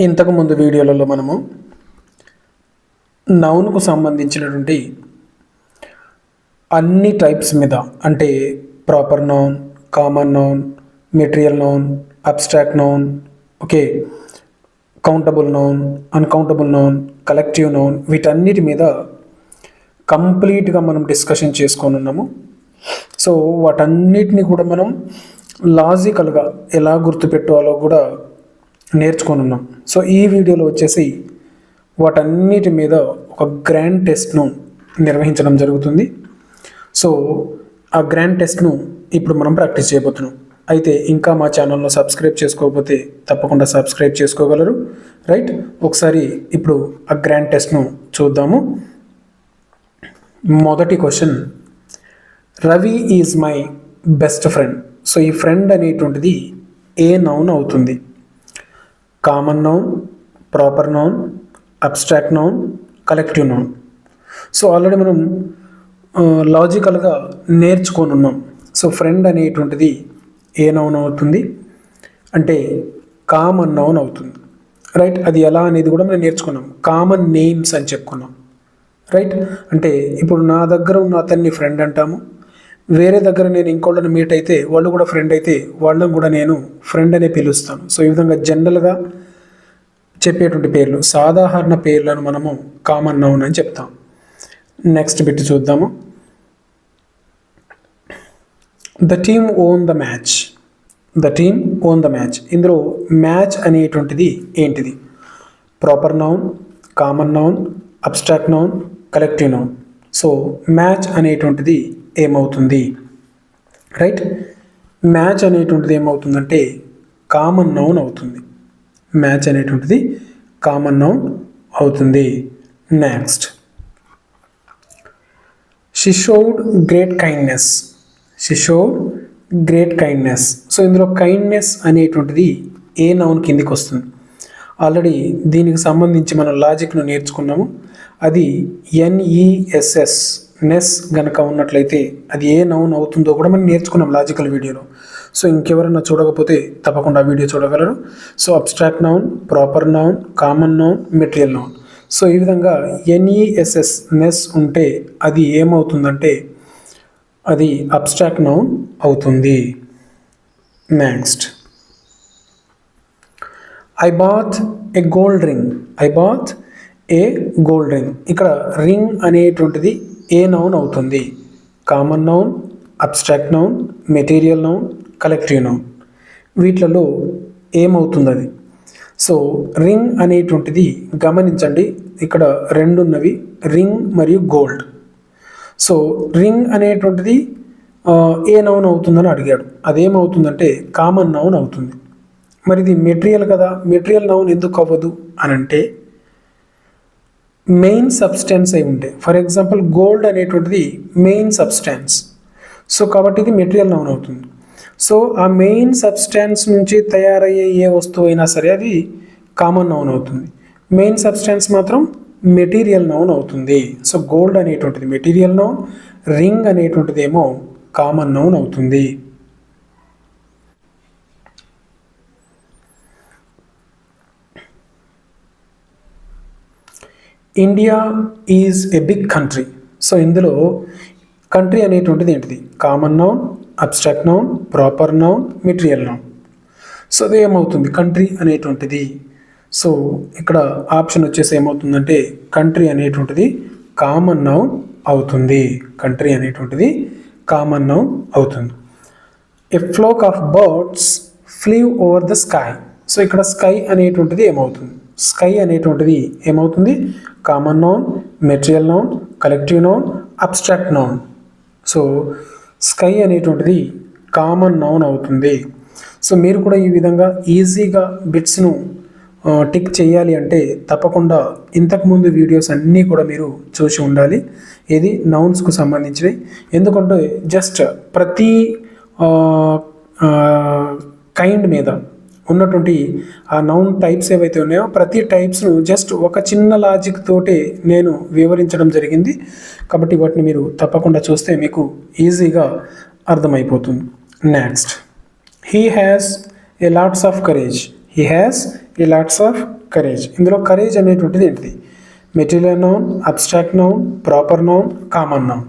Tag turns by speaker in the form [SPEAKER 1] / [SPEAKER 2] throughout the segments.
[SPEAKER 1] ఇంతకు ముందు వీడియోలలో మనము నౌన్కు సంబంధించినటువంటి అన్ని టైప్స్ మీద అంటే proper noun, common noun, material noun, abstract noun, okay, countable noun, uncountable noun, collective noun, వీటన్నిటి మీద కంప్లీట్గా మనం డిస్కషన్ చేసుకొని ఉన్నాము. సో వాటన్నిటిని కూడా మనం లాజికల్గా ఎలా గుర్తుపెట్టుకోవాలో కూడా నేర్చుకొని ఉన్నాం. సో ఈ వీడియోలో వచ్చేసి వాటన్నిటి మీద ఒక గ్రాండ్ టెస్ట్ను నిర్వహించడం జరుగుతుంది. సో ఆ గ్రాండ్ టెస్ట్ను ఇప్పుడు మనం ప్రాక్టీస్ చేయబోతున్నాం. అయితే ఇంకా మా ఛానల్లో సబ్స్క్రైబ్ చేసుకోకపోతే తప్పకుండా సబ్స్క్రైబ్ చేసుకోగలరు, రైట్? ఒకసారి ఇప్పుడు ఆ గ్రాండ్ టెస్ట్ను చూద్దాము. మొదటి question, Ravi is my best friend. So ఈ ఫ్రెండ్ అనేటువంటిది ఏ నౌన్ అవుతుంది? Common noun, proper noun, abstract noun, collective noun. So already మనం లాజికల్గా నేర్చుకొని ఉన్నాం. సో ఫ్రెండ్ అనేటువంటిది ఏ నౌన్ అవుతుంది అంటే కామన్ నౌన్ అవుతుంది, రైట్? అది ఎలా అనేది కూడా మనం నేర్చుకున్నాం. కామన్ నేమ్స్ అని చెప్పుకున్నాం, రైట్? అంటే ఇప్పుడు నా దగ్గర ఉన్న అతన్ని ఫ్రెండ్ అంటాము, వేరే దగ్గర నేను ఇంకోళ్ళని మీట్ అయితే వాళ్ళు కూడా ఫ్రెండ్ అయితే వాళ్ళని కూడా నేను ఫ్రెండ్ అనే పిలుస్తాను. సో ఈ విధంగా జనరల్గా చెప్పేటువంటి పేర్లు, సాధారణ పేర్లను మనము కామన్ నౌన్ అని చెప్తాం. నెక్స్ట్ బిట్ చూద్దాము. The team own the match. The team own the match. ఇందులో మ్యాచ్ అనేటువంటిది ఏంటిది? Proper noun, common noun, abstract noun, collective noun. So match అనేటువంటిది ఏమవుతుంది, రైట్? మ్యాచ్ అనేటువంటిది ఏమవుతుందంటే కామన్ నౌన్ అవుతుంది. మ్యాచ్ అనేటువంటిది కామన్ నౌన్ అవుతుంది. Next, she showed great kindness. She showed great kindness. So ఇందులో కైండ్నెస్ అనేటువంటిది ఏ నౌన్ కిందికి వస్తుంది? ఆల్రెడీ దీనికి సంబంధించి మనం లాజిక్ను నేర్చుకున్నాము. అది NESS నెస్ గనక ఉన్నట్లయితే అది ఏ నౌన్ అవుతుందో కూడా మనం నేర్చుకున్నాం లాజికల్ వీడియోలో. సో ఇంకెవరన్నా చూడకపోతే తప్పకుండా వీడియో చూడగలరు. So abstract noun, proper noun, common noun, material noun. So ఈ విధంగా NESS నెస్ ఉంటే అది ఏమవుతుందంటే అది అబ్స్ట్రాక్ట్ నౌన్ అవుతుంది. Next, I bath a gold ring. I bath a gold ring. ఇక్కడ రింగ్ అనేటువంటిది ఏ నౌన్ అవుతుంది? Common noun, abstract noun, material noun, collective noun. వీటిలలో ఏమవుతుంది అది? సో రింగ్ అనేటువంటిది గమనించండి, ఇక్కడ రెండు ఉన్నవి, రింగ్ మరియు గోల్డ్. సో రింగ్ అనేటువంటిది ఏ నౌన్ అవుతుందని అడిగాడు. అదేమవుతుందంటే కామన్ నౌన్ అవుతుంది. మరి ఇది మెటీరియల్ కదా, మెటీరియల్ నౌన్ ఎందుకు అవ్వదు అని అంటే మెయిన్ సబ్స్టెన్స్ అయి ఉంటాయి. ఫర్ ఎగ్జాంపుల్ గోల్డ్ అనేటువంటిది మెయిన్ సబ్స్టెన్స్. సో కాబట్టి ఇది మెటీరియల్ నౌన్ అవుతుంది. సో ఆ మెయిన్ సబ్స్టెన్స్ నుంచి తయారయ్యే ఏ వస్తువు అయినా సరే అది కామన్ నౌన్ అవుతుంది. మెయిన్ సబ్స్టెన్స్ మాత్రం మెటీరియల్ నౌన్ అవుతుంది. సో గోల్డ్ అనేటువంటిది మెటీరియల్ నౌన్, రింగ్ అనేటువంటిది ఏమో కామన్ నౌన్ అవుతుంది. India is a big country. So ఇందులో కంట్రీ అనేటువంటిది ఏంటిది? Common noun, abstract noun, proper noun, material noun. So అది ఏమవుతుంది? కంట్రీ అనేటువంటిది. సో ఇక్కడ ఆప్షన్ వచ్చేసి ఏమవుతుందంటే కంట్రీ అనేటువంటిది కామన్ నౌన్ అవుతుంది. కంట్రీ అనేటువంటిది కామన్ నౌన్ అవుతుంది. A flock of birds flew over the sky. So ఇక్కడ స్కై అనేటువంటిది ఏమవుతుంది? స్కై అనేటువంటిది ఏమవుతుంది? Common noun, material noun, collective noun, abstract noun. So sky అనేటువంటిది కామన్ నౌన్ అవుతుంది. సో మీరు కూడా ఈ విధంగా ఈజీగా బిట్స్ను టిక్ చేయాలి అంటే తప్పకుండా ఇంతకుముందు వీడియోస్ అన్నీ కూడా మీరు చూసి ఉండాలి, ఇది నౌన్స్కు సంబంధించినవి. ఎందుకంటే జస్ట్ ప్రతి కైండ్ మీద ఉన్నటువంటి ఆ నౌన్ టైప్స్ ఏవైతే ఉన్నాయో ప్రతి టైప్స్ను జస్ట్ ఒక చిన్న లాజిక్ తోటి నేను వివరించడం జరిగింది. కాబట్టి వాటిని మీరు తప్పకుండా చూస్తే మీకు ఈజీగా అర్థమైపోతుంది. Next, he has a lots of courage. He has a lots of courage. ఇందులో కరేజ్ అనేటువంటిది ఏంటిది? Material noun, abstract noun, proper noun, common noun.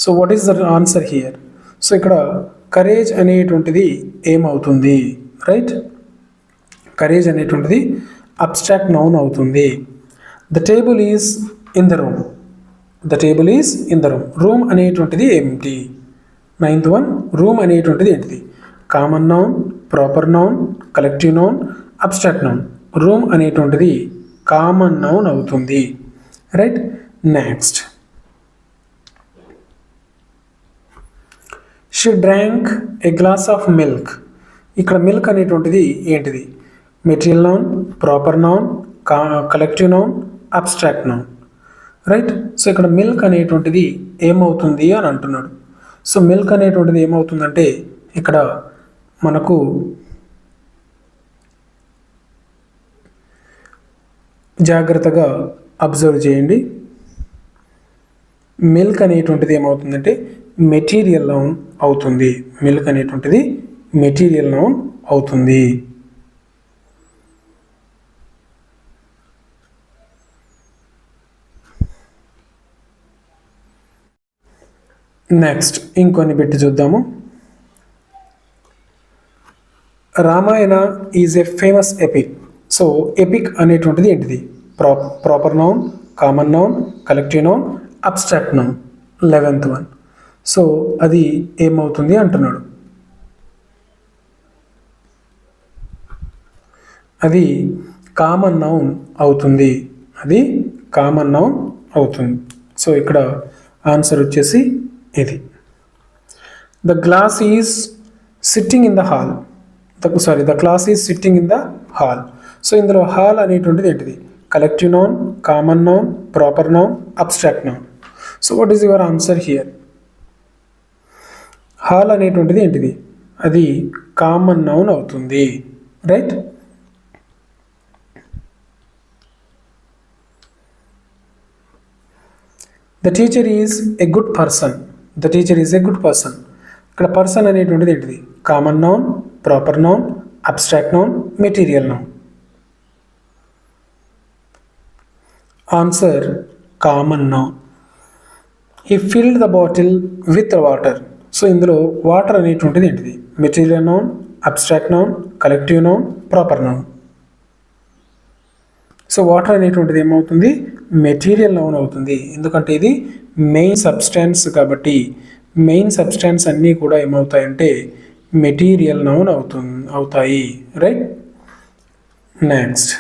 [SPEAKER 1] So what is the answer here? So ఇక్కడ కరేజ్ అనేటువంటిది ఏమవుతుంది? రైట్, కరేజ్ అనేటువంటిది abstract నౌన్ అవుతుంది. The table is in the room. The table is in the room. Room అనేటువంటిది ఏమిటి? 9th one, room అనేటువంటిది ఏంటిది? Common noun, proper noun, collective noun, abstract noun. Room అనేటువంటిది కామన్ నౌన్ అవుతుంది. Right, next. She drank A glass of milk. ఇక్కడ milk అనేటువంటిది ఏంటిది? Material noun, proper noun, collective noun, abstract noun. Right, so ఇక్కడ milk అనేటువంటిది ఏమవుతుంది అని అంటున్నాడు. సో మిల్క్ అనేటువంటిది ఏమవుతుందంటే ఇక్కడ మనకు జాగ్రత్తగా అబ్జర్వ్ చేయండి. మిల్క్ అనేటువంటిది ఏమవుతుందంటే మెటీరియల్ నౌన్ అవుతుంది. మిల్క్ అనేటువంటిది మెటీరియల్ నౌన్ అవుతుంది. నెక్స్ట్ ఇంకొన్ని పెట్టి చూద్దాము. Ramayana is a famous epic. So epic అనేటువంటిది ఏంటిది? Proper noun, common noun, collective noun, abstract noun. 11th one. So అది ఏమవుతుంది అంటున్నాడు? అది కామన్ నౌన్ అవుతుంది. అది కామన్ నౌన్ అవుతుంది. సో ఇక్కడ ఆన్సర్ వచ్చేసి ఇది. The glass is sitting in the hall. The class is sitting in the hall. So ఇందులో హాల్ అనేటువంటిది ఏంటిది? Collective noun, common noun, proper noun, abstract noun. So what is your answer here? Hall అనేటువంటిది ఏంటిది? అది common noun అవుతుంది. Right, the teacher is a good person. The teacher is a good person. ఇక్కడ person అనేటువంటిది ఏంటిది? Common noun, proper noun, abstract noun, material noun. Answer common noun. He field the bottle with water. So ఇందులో water అనేటువంటిది ఏంటిది? Material noun, abstract noun, collective noun, proper noun. So water అనేటువంటిది ఏమవుతుంది? Material noun అవుతుంది. ఎందుకంటే ఇది main substance కాబట్టి main substance అన్నీ కూడా ఏమవుతాయంటే మెటీరియల్ నౌన్ అవుతాయి. Right, next.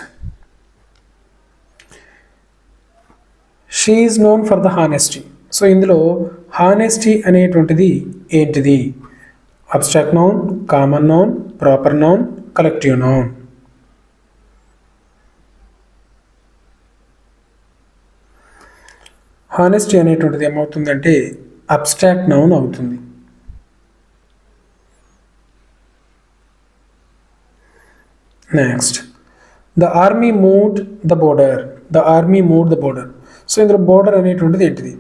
[SPEAKER 1] She is known for the honesty. So ఇందులో హానెస్టీ అనేటువంటిది ఏంటిది? Abstract noun, common noun, proper noun, collective noun. Honesty అనేటువంటిది ఏమవుతుందంటే అబ్స్ట్రాక్ట్ నౌన్ అవుతుంది. Next. The army moved the border. The army moved the border. So ఇందులో border అనేటువంటిది ఏంటిది?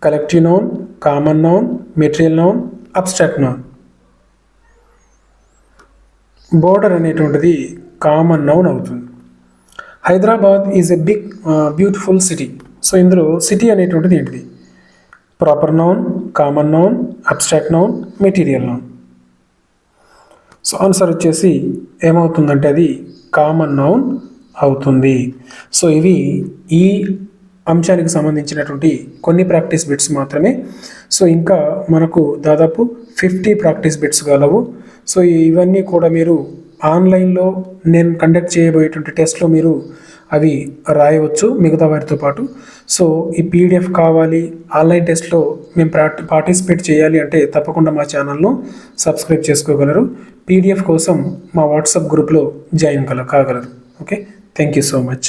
[SPEAKER 1] Collective noun, common noun, material noun, abstract noun. Border అనేటువంటిది common noun అవుతుంది. Hyderabad is a big beautiful city. So ఇందులో city అనేటువంటిది ఏంటిది? Proper noun, common noun, abstract noun, material noun. So answer వచ్చేసి ఏమవుతుందంటే అది కామన్ నౌన్ అవుతుంది. సో ఇవి ఈ అంశానికి సంబంధించినటువంటి కొన్ని ప్రాక్టీస్ బిట్స్ మాత్రమే. సో ఇంకా మనకు దాదాపు 50 ప్రాక్టీస్ బిట్స్ గలవు. సో ఇవన్నీ కూడా మీరు ఆన్లైన్లో నేను కండక్ట్ చేయబోయేటువంటి టెస్ట్లో మీరు అవి రాయవచ్చు మిగతా వారితో పాటు. సో ఈ పీడిఎఫ్ కావాలి, ఆన్లైన్ టెస్ట్లో మేము పార్టిసిపేట్ చేయాలి అంటే తప్పకుండా మా ఛానల్ను సబ్స్క్రైబ్ చేసుకోగలరు. పీడిఎఫ్ కోసం మా వాట్సాప్ గ్రూప్లో జాయిన్ కాగలరు. Okay, thank you so much.